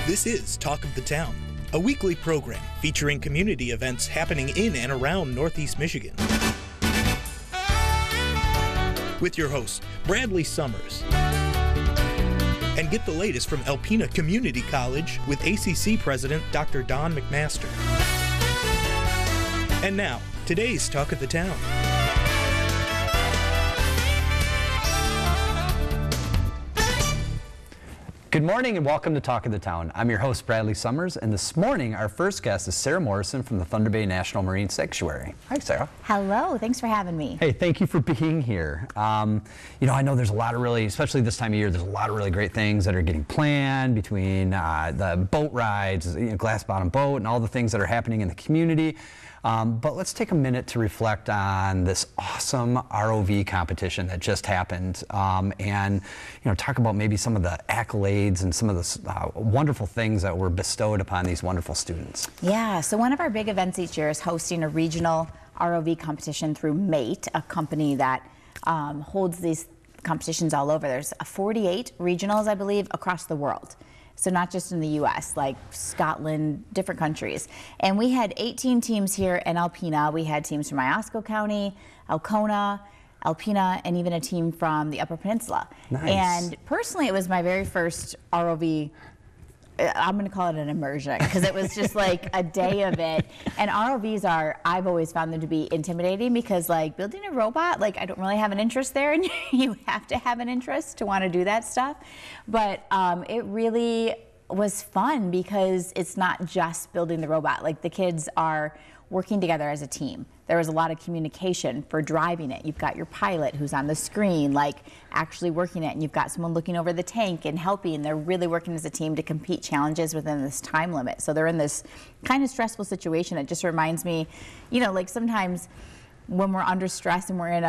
This is Talk of the Town, a weekly program featuring community events happening in and around Northeast Michigan. With your host, Bradley Summers. And get the latest from Alpena Community College with ACC President Dr. Don McMaster. And now, today's Talk of the Town. Good morning and welcome to Talk of the Town. I'm your host, Bradley Summers, and this morning our first guest is Sarah Morrison from the Thunder Bay National Marine Sanctuary. Hi, Sarah. Hello, thanks for having me. Hey, thank you for being here. You know, I know there's a lot of really, especially this time of year, there's a lot of really great things that are getting planned between the boat rides, glass bottom boat, and all the things that are happening in the community. But let's take a minute to reflect on this awesome ROV competition that just happened, and talk about maybe some of the accolades and some of the wonderful things that were bestowed upon these wonderful students. Yeah, so one of our big events each year is hosting a regional ROV competition through MATE, a company that holds these competitions all over. There's 48 regionals, I believe, across the world. So not just in the U.S., like Scotland, different countries. And we had 18 teams here in Alpena. We had teams from Iosco County, Alcona, Alpena, and even a team from the Upper Peninsula. Nice. And personally, it was my very first ROV. I'm going to call it an immersion because it was just like a day of it. And ROVs are, I've always found them to be intimidating because like building a robot, like I don't really have an interest there, and you have to have an interest to want to do that stuff. But it really was fun because it's not just building the robot. Like the kids are working together as a team. There was a lot of communication for driving it. You've got your pilot who's on the screen, like actually working it, and you've got someone looking over the tank and helping. They're really working as a team to compete challenges within this time limit. So they're in this kind of stressful situation. It just reminds me, like sometimes when we're under stress and we're in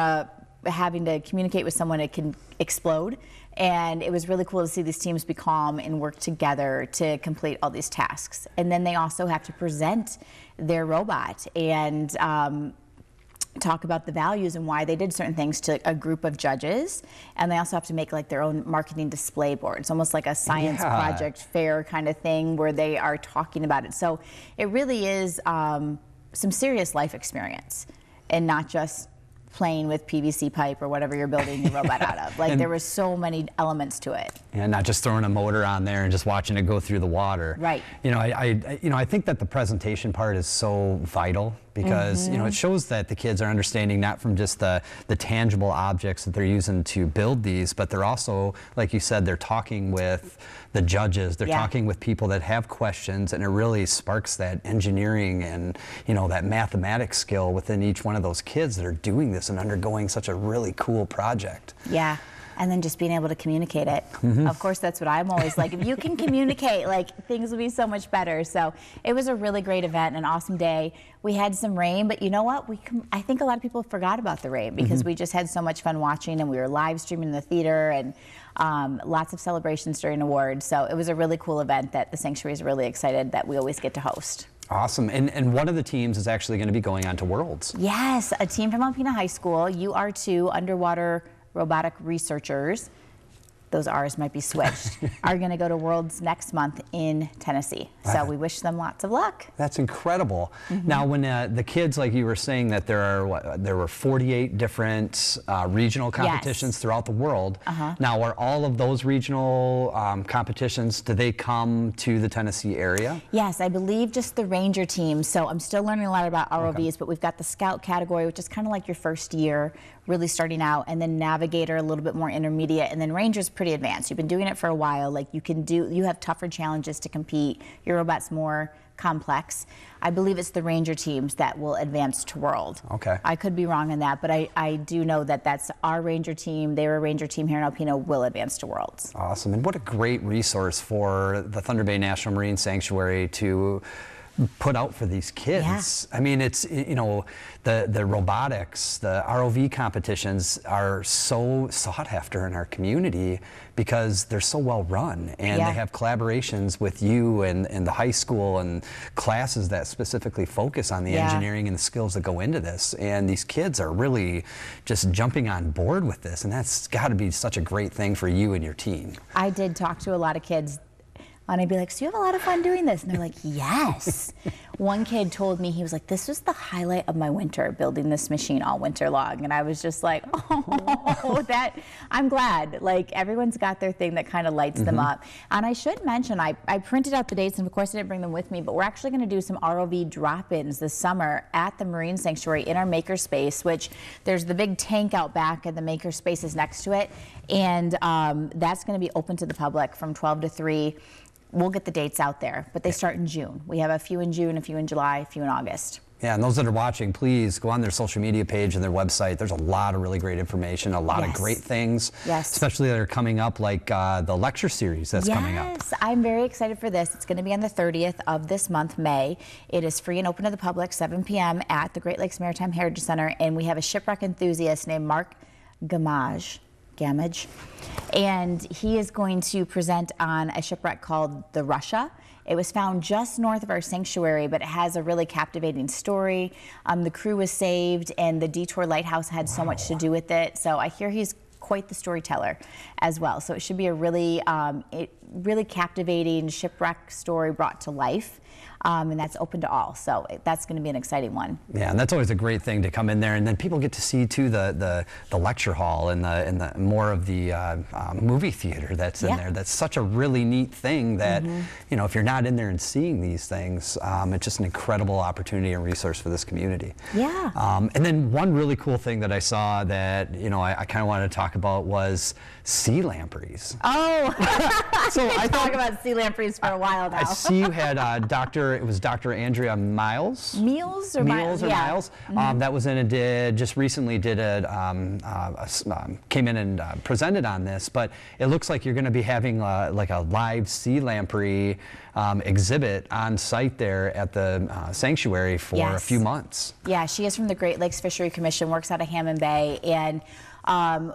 having to communicate with someone, it can explode. And it was really cool to see these teams be calm and work together to complete all these tasks. And then they also have to present their robot and talk about the values and why they did certain things to a group of judges. And they also have to make like their own marketing display board. It's almost like a science project fair kind of thing where they are talking about it. So it really is some serious life experience and not just playing with PVC pipe or whatever you're building your robot out of. Like there were so many elements to it. And not just throwing a motor on there and just watching it go through the water. Right. I think that the presentation part is so vital because it shows that the kids are understanding not from just the tangible objects that they're using to build these, but they're also, like you said, they're talking with the judges, they're talking with people that have questions, and it really sparks that engineering and that mathematics skill within each one of those kids that are doing this and undergoing such a really cool project. Yeah. And then just being able to communicate it. Of course, that's what I'm always like. If you can communicate, like things will be so much better. So it was a really great event, an awesome day. We had some rain, but you know what? I think a lot of people forgot about the rain because we just had so much fun watching, and we were live streaming in the theater, and lots of celebrations during awards. So it was a really cool event that the Sanctuary is really excited that we always get to host. Awesome. And one of the teams is actually going to be going on to Worlds. Yes, a team from Alpena High School, UR2 underwater robotic researchers, those R's might be switched, are going to go to Worlds next month in Tennessee. So we wish them lots of luck. That's incredible. Now, when the kids, like you were saying, that there were 48 different regional competitions throughout the world. Now, are all of those regional competitions, do they come to the Tennessee area? Yes, I believe just the Ranger team. So I'm still learning a lot about ROVs, but we've got the Scout category, which is kind of like your first year, really starting out, and then Navigator a little bit more intermediate, and then Ranger's pretty advanced. You've been doing it for a while. Like you have tougher challenges to compete. Your robot's more complex. I believe it's the Ranger teams that will advance to World. Okay. I could be wrong on that, but I do know that that's our Ranger team. They were a Ranger team here in Alpena, will advance to Worlds. Awesome. And what a great resource for the Thunder Bay National Marine Sanctuary to put out for these kids. I mean, it's, the robotics, the ROV competitions are so sought after in our community because they're so well run, and they have collaborations with you and the high school and classes that specifically focus on the engineering and the skills that go into this. And these kids are really just jumping on board with this, and that's got to be such a great thing for you and your team. I did talk to a lot of kids And I'd be like, so you have a lot of fun doing this? And they're like, yes. One kid told me, he was like, this was the highlight of my winter, building this machine all winter long. And I was just like, oh, I'm glad. Like, everyone's got their thing that kind of lights them up. And I should mention, I printed out the dates, and of course I didn't bring them with me, but we're actually going to do some ROV drop-ins this summer at the Marine Sanctuary in our makerspace, which there's the big tank out back and the makerspace is next to it. And that's going to be open to the public from 12 to 3. We'll get the dates out there, but they start in June. We have a few in June, a few in July, a few in August. Yeah, and those that are watching, please go on their social media page and their website. There's a lot of really great information, a lot of great things, especially that are coming up, like the lecture series that's coming up. Yes, I'm very excited for this. It's going to be on the 30th of this month, May. It is free and open to the public, 7 p.m. at the Great Lakes Maritime Heritage Center, and we have a shipwreck enthusiast named Mark Gamage, and he is going to present on a shipwreck called the Russia. It was found just north of our sanctuary, but it has a really captivating story. The crew was saved, and the Detour Lighthouse had so much to do with it. So I hear he's quite the storyteller as well. So it should be a really, really captivating shipwreck story brought to life. And that's open to all, so that's going to be an exciting one. Yeah, and that's always a great thing to come in there, and then people get to see too the lecture hall and the more of the movie theater that's in there. That's such a really neat thing that you know, if you're not in there and seeing these things, it's just an incredible opportunity and resource for this community. Yeah. And then one really cool thing that I saw that I kind of wanted to talk about was sea lampreys. Oh, so I talk about sea lampreys for a while now. I see you had Dr. Andrea Miles. Meals or Miles? Miles. That was in just recently did came in and presented on this, but it looks like you're going to be having like a live sea lamprey exhibit on site there at the sanctuary for a few months. Yeah, she is from the Great Lakes Fishery Commission, works out of Hammond Bay, and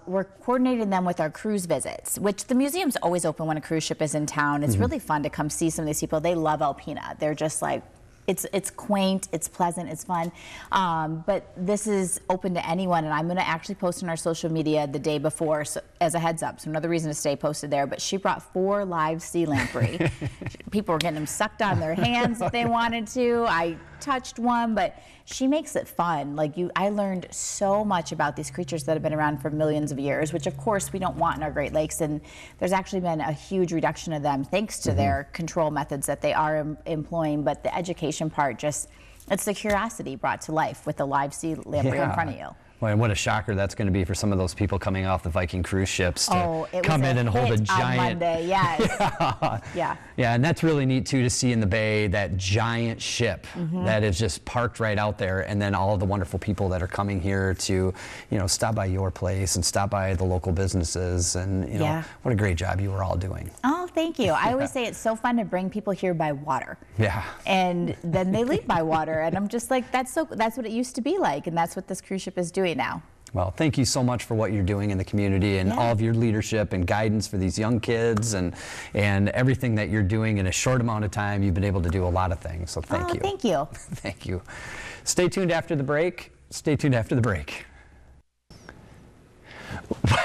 we're coordinating them with our cruise visits, which the museum's always open when a cruise ship is in town. It's really fun to come see some of these people. They love Alpena. They're just like, it's quaint, it's pleasant, it's fun. But this is open to anyone, and I'm going to actually post on our social media the day before, so, as a heads up. So another reason to stay posted there. But she brought 4 live sea lamprey. People were getting them sucked on their hands if they wanted to. I touched one, but she makes it fun. Like I learned so much about these creatures that have been around for millions of years, which of course we don't want in our Great Lakes, and there's actually been a huge reduction of them thanks to their control methods that they are employing. But the education part, it's the curiosity brought to life with the live sea lamprey in front of you. Well, and what a shocker that's going to be for some of those people coming off the Viking cruise ships to come in and hold a giant. On Monday, yes. Yeah, and that's really neat too, to see in the bay that giant ship that is just parked right out there, and then all of the wonderful people that are coming here to, stop by your place and stop by the local businesses, and what a great job you were all doing. Oh, thank you. I always say it's so fun to bring people here by water. Yeah. And then they leave by water, and I'm just like, that's what it used to be like, and that's what this cruise ship is doing now. Well, thank you so much for what you're doing in the community and all of your leadership and guidance for these young kids, and everything that you're doing in a short amount of time. You've been able to do a lot of things, so thank you. Thank you. Thank you. Stay tuned after the break. Stay tuned after the break.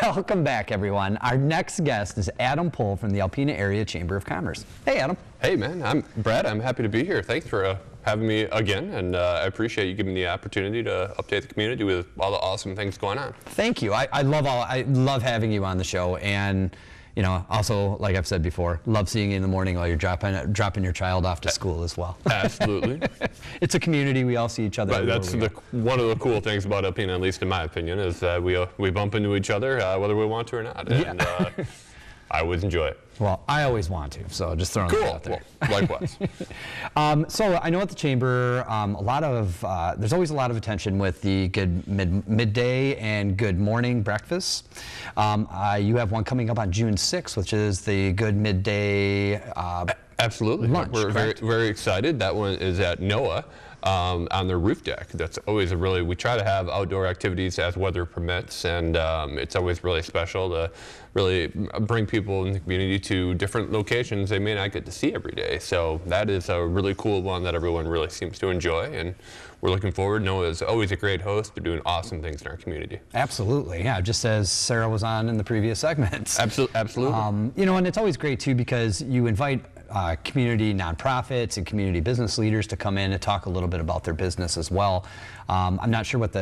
Welcome back, everyone. Our next guest is Adam Pohl from the Alpena Area Chamber of Commerce. Hey, Adam. Hey, man. I'm Brad. I'm happy to be here. Thanks for having me again, and I appreciate you giving me the opportunity to update the community with all the awesome things going on. Thank you. I love having you on the show, and also, like I've said before, love seeing you in the morning while you're dropping your child off to school as well. Absolutely. It's a community. We all see each other. But that's one of the cool things about Alpena, at least in my opinion, is that we bump into each other whether we want to or not, and I always enjoy it. Well, I always want to, so just throwing that out there. Well, likewise. So I know at the Chamber, there's always a lot of attention with the good midday and good morning breakfasts. You have one coming up on June 6th, which is the good midday Absolutely. lunch. We're very excited. That one is at NOAA. On their roof deck. That's always we try to have outdoor activities as weather permits, and it's always really special to really bring people in the community to different locations they may not get to see every day. So that is a really cool one that everyone really seems to enjoy, and we're looking forward. NOAA is always a great host. They're doing awesome things in our community. Absolutely, yeah, just as Sarah was on in the previous segments. Absolutely. And it's always great too, because you invite community nonprofits and community business leaders to come in and talk a little bit about their business as well. I'm not sure what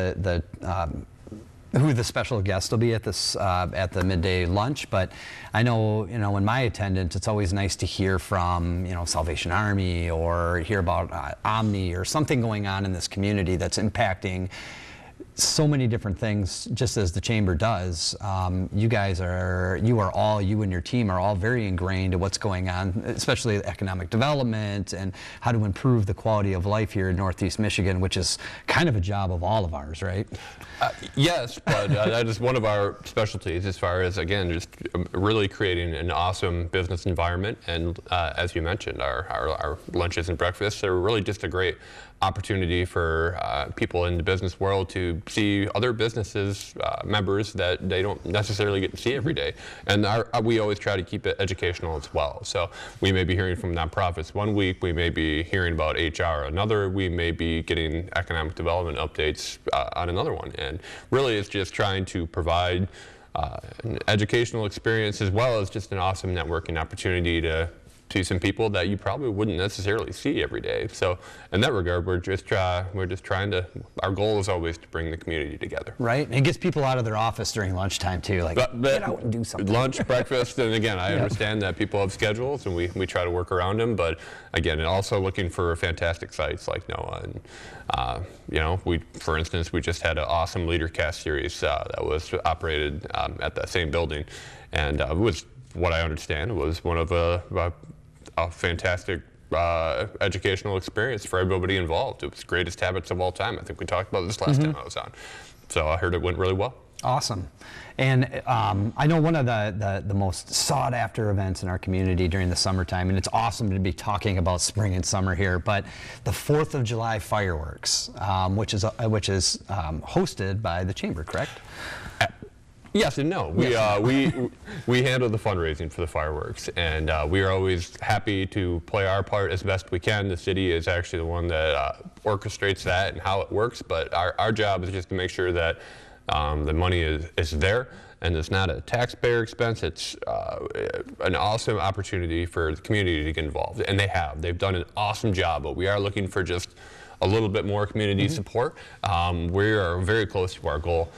who the special guest will be at this at the midday lunch, but I know, in my attendance, it's always nice to hear from, Salvation Army, or hear about Omni or something going on in this community that's impacting so many different things, just as the chamber does. You and your team are all very ingrained in what's going on, especially economic development and how to improve the quality of life here in Northeast Michigan, which is kind of a job of all of ours, right? Yes, but that is one of our specialties, as far as, again, just really creating an awesome business environment. And as you mentioned, our lunches and breakfasts are really just a great opportunity for people in the business world to see other businesses, members that they don't necessarily get to see every day. And we always try to keep it educational as well. So we may be hearing from nonprofits one week, we may be hearing about HR another, we may be getting economic development updates on another one. And really it's just trying to provide an educational experience, as well as just an awesome networking opportunity to some people that you probably wouldn't necessarily see every day. So in that regard, we're just trying to, our goal is always to bring the community together. Right, and it gets people out of their office during lunchtime too, like get out and do something. Lunch, breakfast, and again, I understand that people have schedules and we try to work around them, but again, and also looking for fantastic sites like NOAA. And for instance, we just had an awesome LeaderCast series that was operated at that same building, and it was, what I understand, was one of a fantastic educational experience for everybody involved. It was Greatest Habits of All Time. I think we talked about this last time I was on. So I heard it went really well. Awesome. And I know one of the most sought after events in our community during the summertime, and it's awesome to be talking about spring and summer here, but the 4th of July fireworks, which is hosted by the Chamber, correct? Yes and no. We handle the fundraising for the fireworks, and we are always happy to play our part as best we can. The city is actually the one that orchestrates that and how it works, but our job is just to make sure that the money is there, and it's not a taxpayer expense. It's an awesome opportunity for the community to get involved, and they've done an awesome job, but we are looking for just a little bit more community support. We are very close to our goal.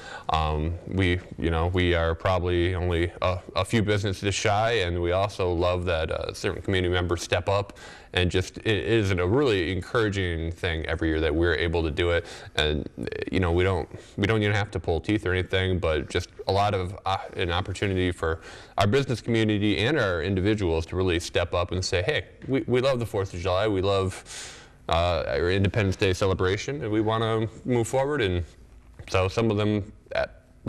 We are probably only a few businesses shy, and we also love that certain community members step up, and just it is a really encouraging thing every year that we're able to do it. And we don't even have to pull teeth or anything, but just a lot of an opportunity for our business community and our individuals to really step up and say, hey, we love the 4th of July, we love our Independence Day celebration, and we want to move forward. And so some of them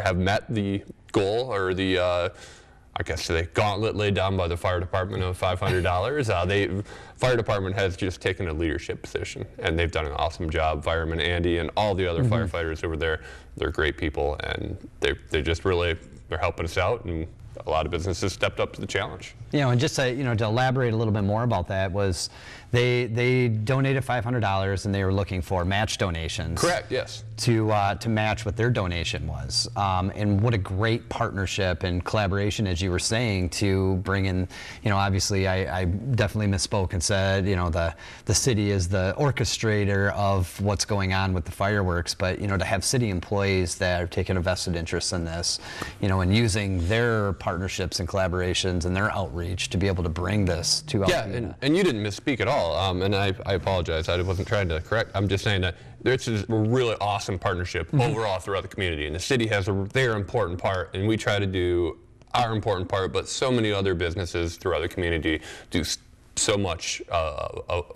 have met the goal, or the I guess the gauntlet laid down by the fire department of $500. Fire department has just taken a leadership position, and they've done an awesome job. Fireman Andy and all the other firefighters over there, they're great people, and they're helping us out, and a lot of businesses stepped up to the challenge. And just to elaborate a little bit more about that, was they donated $500, and they were looking for match donations. Correct. Yes. To match what their donation was, and what a great partnership and collaboration, as you were saying, to bring in. Obviously, I definitely misspoke and said, the city is the orchestrator of what's going on with the fireworks, but to have city employees that are taking a vested interest in this, and using their partnerships and collaborations and their outreach to be able to bring this to Alpena. Yeah, and you didn't misspeak at all, and I apologize. I wasn't trying to correct. I'm just saying that this is a really awesome partnership overall throughout the community, and the city has their important part, and we try to do our important part, but so many other businesses throughout the community do so much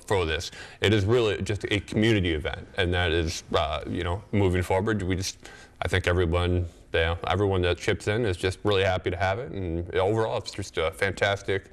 for this. It is really just a community event, and that is, moving forward, I think everyone that chips in is just really happy to have it, and overall it's just a fantastic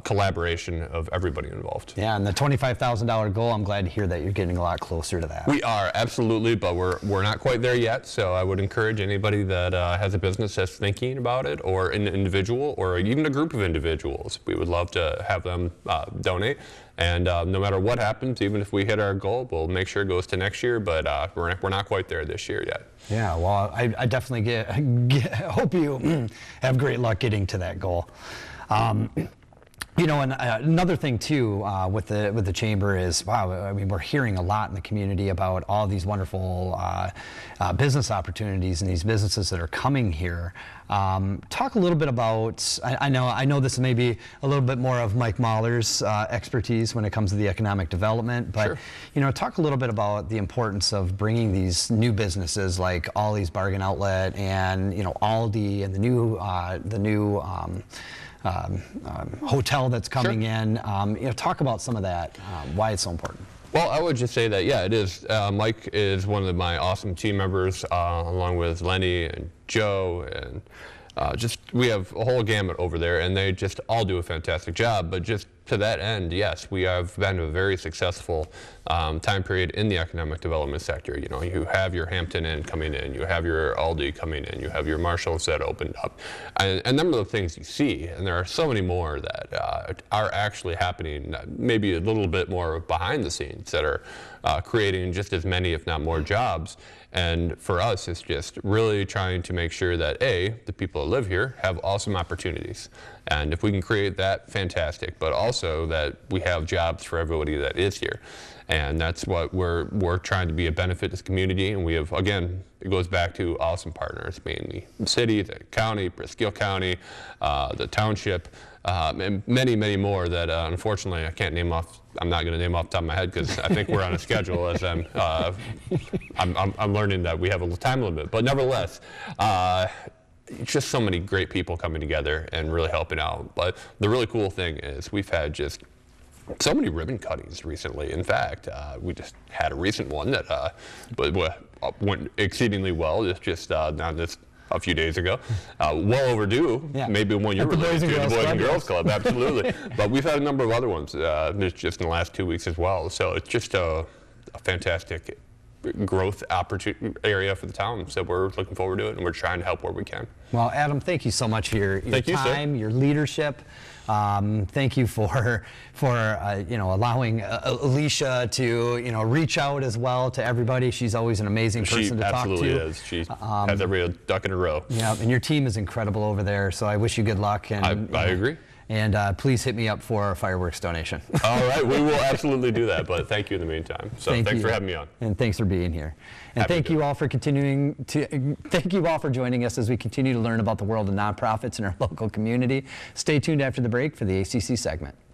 collaboration of everybody involved. Yeah, and the $25,000 goal, I'm glad to hear that you're getting a lot closer to that. We are, absolutely, but we're not quite there yet, so I would encourage anybody that has a business that's thinking about it, or an individual, or even a group of individuals. We would love to have them donate, and no matter what happens, even if we hit our goal, we'll make sure it goes to next year, but we're not quite there this year yet. Yeah, well, I definitely hope you have great luck getting to that goal. You know, and another thing too with the chamber is, wow, I mean, we're hearing a lot in the community about all these wonderful business opportunities and these businesses that are coming here. Talk a little bit about, I know this may be a little bit more of Mike Mahler's expertise when it comes to the economic development, but Sure. you know, talk a little bit about the importance of bringing these new businesses like Ollie's Bargain Outlet and, you know, Aldi and the new hotel that's coming in. You know, talk about some of that, why it's so important. Well, I would just say that, yeah, it is. Mike is one of my awesome team members, along with Lenny and Joe, and we have a whole gamut over there, and they just all do a fantastic job. But just to that end, yes, we have been a very successful time period in the economic development sector. You know, you have your Hampton Inn coming in, you have your Aldi coming in, you have your Marshalls that opened up, and a number of things you see, and there are so many more that are actually happening, maybe a little bit more behind the scenes, that are creating just as many, if not more, jobs. And for us, it's just really trying to make sure that the people that live here have awesome opportunities. And if we can create that, fantastic, but also that we have jobs for everybody that is here. And that's what we're trying to be a benefit to the community. And we have, again, it goes back to awesome partners, being the city, the county, Presque Isle County, the township, and many, many more that unfortunately I can't name off. I'm not going to name off the top of my head because I think we're on a schedule as I'm learning that we have a time limit. But nevertheless, just so many great people coming together and really helping out. But the really cool thing is we've had just so many ribbon cuttings recently. In fact, we just had a recent one that went exceedingly well. It's just a few days ago. Well overdue, maybe one you're related to, the Boys and Girls Club, absolutely. But we've had a number of other ones just in the last 2 weeks as well. So it's just a fantastic growth opportunity area for the town. So we're looking forward to it, and we're trying to help where we can. Well, Adam, thank you so much for your time, your leadership. Thank you for you know, allowing Alicia to, you know, reach out as well to everybody. She's always an amazing person to talk to. She absolutely is. She has every duck in a row. Yeah, and your team is incredible over there. So I wish you good luck. And I agree. And please hit me up for a fireworks donation. All right, we will absolutely do that. But thank you in the meantime. So thanks for having me on. And thanks for being here. And thank you all for thank you all for joining us as we continue to learn about the world of nonprofits in our local community. Stay tuned after the break for the ACC segment.